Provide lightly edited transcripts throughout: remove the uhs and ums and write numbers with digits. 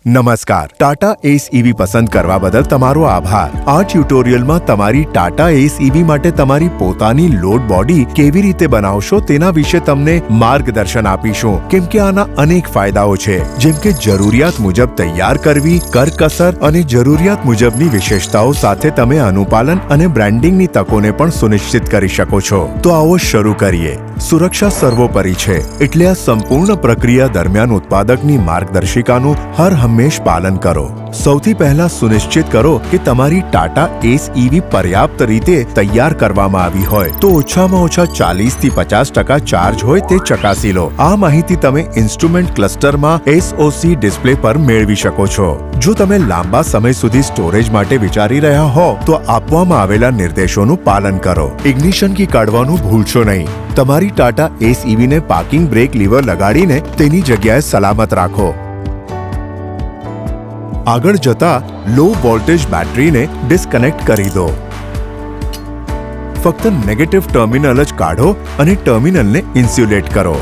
નમસ્કાર, Tata Ace EV પસંદ કરવા બદલ તમારો આભાર. આ ટ્યુટોરિયલમાં તમારી ટાટા એસ ઈવી માટે તમારી પોતાની લોડ બોડી કેવી રીતે બનાવશો તેના વિશે તમને માર્ગદર્શન આપીશું, કેમ કે આના અનેક ફાયદાઓ છે, જેમ કે જરૂરિયાત મુજબ તૈયાર કરવી, કરકસર અને જરૂરિયાત મુજબની વિશેષતાઓ સાથે તમે અનુપાલન અને બ્રાન્ડિંગની તકોને પણ સુનિશ્ચિત કરી શકો છો. તો આવો શરૂ કરીએ. સુરક્ષા સર્વોપરી છે, એટલે આ સંપૂર્ણ પ્રક્રિયા દરમિયાન ઉત્પાદકની માર્ગદર્શિકાનું હર હંમેશ પાલન કરો. સૌથી પહેલા સુનિશ્ચિત કરો કે તમારી ટાટા એસ ઈવી પર્યાપ્ત રીતે તૈયાર કરવામાં આવી હોય, તો ઓછામાં ઓછા 40-50% ચાર્જ હોય તે ચકાસી લો. આ માહિતી તમે ઇન્સ્ટ્રુમેન્ટ ક્લસ્ટરમાં SOC ડિસ્પ્લે પર મેળવી શકો છો. જો તમે લાંબા સમય સુધી સ્ટોરેજ માટે વિચારી રહ્યા હો તો આપવામાં આવેલા નિર્દેશોનું પાલન કરો. ઇગ્નિશન કી કાઢવાનું ભૂલશો નહીં. તમારી ટાટા એસ ઈવીને પાર્કિંગ બ્રેક લીવર લગાડીને તેની જગ્યાએ સલામત રાખો. આગળ જતા લો વોલ્ટેજ બેટરીને ડિસ્કનેક્ટ કરી દો. ફક્ત નેગેટિવ ટર્મિનલ જ કાઢો અને ટર્મિનલને ઇન્સ્યુલેટ કરો.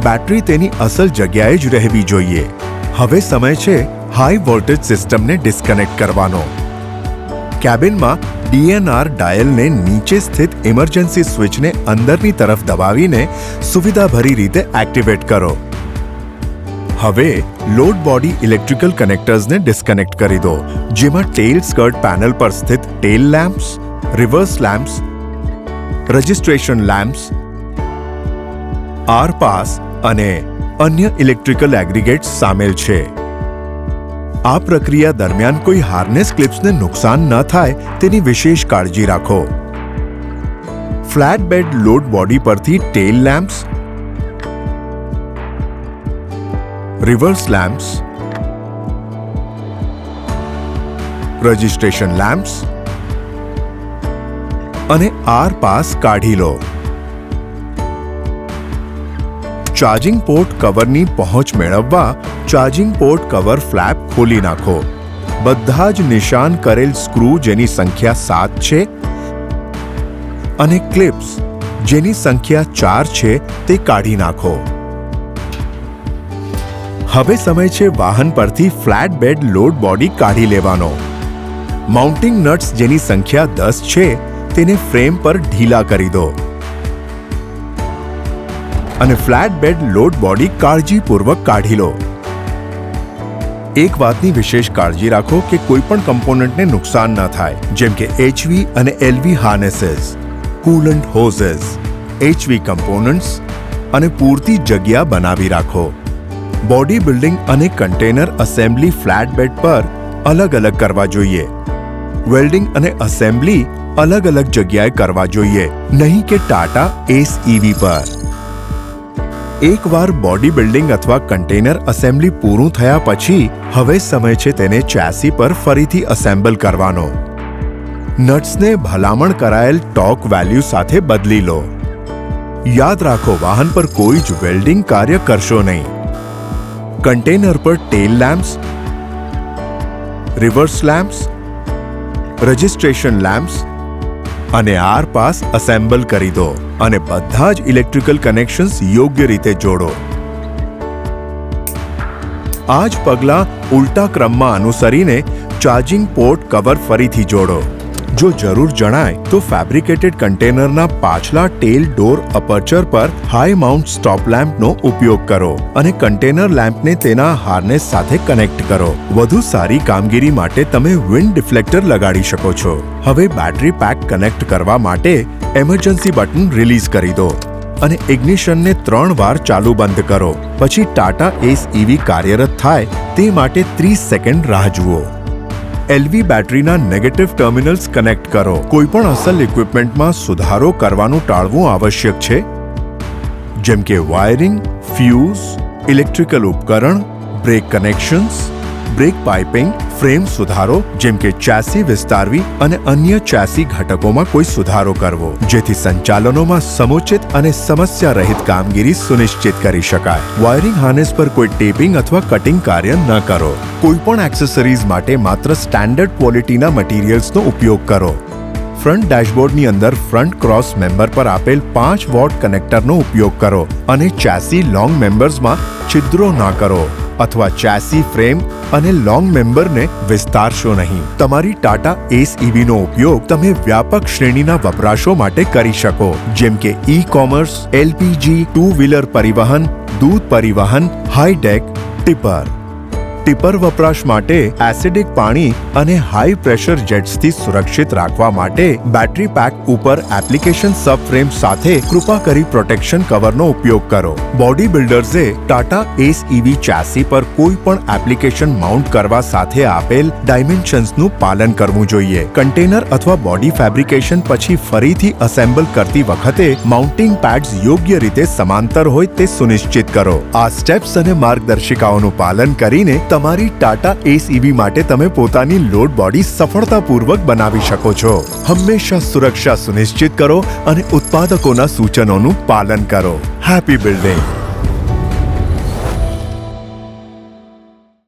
બેટરી તેની અસલ જગ્યાએ જ રહેવી જોઈએ. હવે સમય છે હાઈ વોલ્ટેજ સિસ્ટમને ડિસ્કનેક્ટ કરવાનો. કેબિનમાં DNR ડાયલને નીચે સ્થિત ઇમરજન્સી સ્વિચને અંદરની તરફ દબાવીને સુવિધાભરી રીતે એક્ટિવેટ કરો. હવે લોડ બોડી ઇલેક્ટ્રિકલ કનેક્ટર્સને ડિસ્કનેક્ટ કરી દો, જેમાં ટેલ સ્કર્ટ પેનલ પર સ્થિત tail lamps, reverse lamps, registration lamps, આર પાસ અને અન્ય ઇલેક્ટ્રિકલ એગ્રીગેટ્સ સામેલ છે. આ પ્રક્રિયા દરમિયાન કોઈ હાર્નેસ ક્લિપ્સને નુકસાન ન થાય તેની વિશેષ કાળજી રાખો. ફ્લેટ બેડ લોડ બોડી પરથી tail lamps, reverse lamps, registration lamps અને આર પાસ કાઢી લો. ચાર્જિંગ પોર્ટ કવરની પહોંચ મેળવવા ચાર્જિંગ પોર્ટ કવર ફ્લેપ ખોલી નાખો. બધા જ નિશાન કરેલ સ્ક્રૂ જેની સંખ્યા 7 છે અને ક્લિપ્સ જેની સંખ્યા 4 છે તે કાઢી નાખો. હવે સમય છે વાહન પરથી ફ્લેટ બેડ લોડ બોડી કાઢી લેવાનો. માઉન્ટિંગ નટ્સ જેની સંખ્યા 10 છે તેને ફ્રેમ પર ઢીલા કરી દો અને ફ્લેટ બેડ લોડ બોડી કાળજીપૂર્વક કાઢી લો. એક વાતની વિશેષ કાળજી રાખો કે કોઈ પણ કમ્પોનન્ટને નુકસાન ન થાય, જેમ કે HV અને LV હાર્નેસીસ, કુલન્ટ હોઝેસ, HV કમ્પોનન્ટ્સ અને પૂરતી જગ્યા બનાવી રાખો. બોડી બિલ્ડિંગ અને કન્ટેનર અસેમ્બલી ફ્લેટ બેડ પર અલગ અલગ કરવા જોઈએ. વેલ્ડિંગ અને અસેમ્બલી અલગ અલગ જગ્યાએ કરવા જોઈએ, નહીં કે ટાટા એસ ઈવી પર. એકવાર બોડી બિલ્ડિંગ અથવા કન્ટેનર અસેમ્બલી પૂરું થયા પછી હવે સમય છે તેને ચેસી પર ફરીથી અસેમ્બલ કરવાનો. નટ્સને ભલામણ કરાયેલ ટોર્ક વેલ્યુ સાથે બદલી લો. યાદ રાખો, વાહન પર કોઈ જ વેલ્ડિંગ કાર્ય કરશો નહીં. કન્ટેનર પર tail lamps, reverse lamps, registration lamps અને આર પાસ અસેમ્બલ કરી દો અને બધા જ ઇલેક્ટ્રિકલ કનેક્શન્સ યોગ્ય રીતે જોડો. આ જ પગલાં ઉલટા ક્રમમાં અનુસરીને ચાર્જિંગ પોર્ટ કવર ફરીથી જોડો. જો જરૂર જણાય તો ફેબ્રિકેટેડ કન્ટેનરના પાછલા ટેલ ડોર અપર્ચર પર હાઈ માઉન્ટ સ્ટોપ લેમ્પનો ઉપયોગ કરો અને કન્ટેનર લેમ્પને તેના હાર્નેસ સાથે કનેક્ટ કરો. વધુ સારી કામગીરી માટે તમે વિન્ડ ડિફ્લેક્ટર લગાડી શકો છો. હવે બેટરી પેક કનેક્ટ કરવા માટે એમરજન્સી બટન રિલીઝ કરી દો અને ઇગ્નિશનને 3 વાર ચાલુ બંધ કરો. પછી ટાટા એસ ઈવી કાર્યરત થાય તે માટે 30 સેકન્ડ રાહ જુઓ. LV બેટરીના નેગેટિવ ટર્મિનલ્સ કનેક્ટ કરો. કોઈપણ અસલ ઇક્વિપમેન્ટમાં સુધારો કરવાનું ટાળવું આવશ્યક છે, જેમ કે વાયરિંગ, ફ્યુઝ, ઇલેક્ટ્રિકલ ઉપકરણ, brake connections, brake piping, frame સુધારો જેમ કે ચેસી વિસ્તારવી અને અન્ય ચેસી ઘટકોમાં કોઈ સુધારો કરવો, જેથી સંચાલનોમાં સમુચિત અને સમસ્યા રહિત કામગીરી સુનિશ્ચિત કરી શકાય. વાયરિંગ હાર્નેસ પર કોઈ ટેપિંગ અથવા કટિંગ કાર્ય ન કરો. કોઈપણ એક્સેસરીઝ માટે માત્ર સ્ટાન્ડર્ડ ક્વોલિટીના મટીરિયલ્સનો ઉપયોગ કરો. ફ્રન્ટ ડેશબોર્ડની અંદર ફ્રન્ટ ક્રોસ મેમ્બર પર આપેલ 5 વોટ કનેક્ટરનો ઉપયોગ કરો અને ચેસી લોંગ મેમ્બર્સમાં છિદ્રો ના કરો. અથવા ચેસી ફ્રેમ અને લોંગ મેમ્બરને વિસ્તારશો નહીં. તમારી ટાટા એસ ઈવીનો ઉપયોગ તમે વ્યાપક શ્રેણીના વપરાશો માટે કરી શકો, જેમ કે ઈ-કોમર્સ, એલપીજી, ટુ વ્હીલર પરિવહન, દૂધ પરિવહન, હાઈ-ડેક, ટિપર વપરાશ માટે એસિડિક પાણી અને હાઈ પ્રેશર જેટ્સથી સુરક્ષિત રાખવા માટે બેટરી પેક ઉપર એપ્લિકેશન સબફ્રેમ સાથે કૃપા કરી પ્રોટેક્શન કવરનો ઉપયોગ કરો. બોડી બિલ્ડર્સે ટાટા એસ ઈવી ચેસી પર કોઈ પણ એપ્લિકેશન માઉન્ટ કરવા સાથે આપેલ ડાયમેન્શન્સનું પાલન કરવું જોઈએ. કન્ટેનર અથવા બોડી ફેબ્રિકેશન પછી ફરીથી અસેમ્બલ કરતી વખતે માઉન્ટિંગ પેડ્સ યોગ્ય રીતે સમાંતર હોય તે સુનિશ્ચિત કરો. આ સ્ટેપ્સ અને માર્ગદર્શિકાઓનું પાલન કરીને તમારી ટાટા એસ ઈવી માટે તમે પોતાની લોડ બોડી સફળતાપૂર્વક બનાવી શકો છો. હંમેશા સુરક્ષા સુનિશ્ચિત કરો અને ઉત્પાદકોના સૂચનોનું પાલન કરો. Happy building.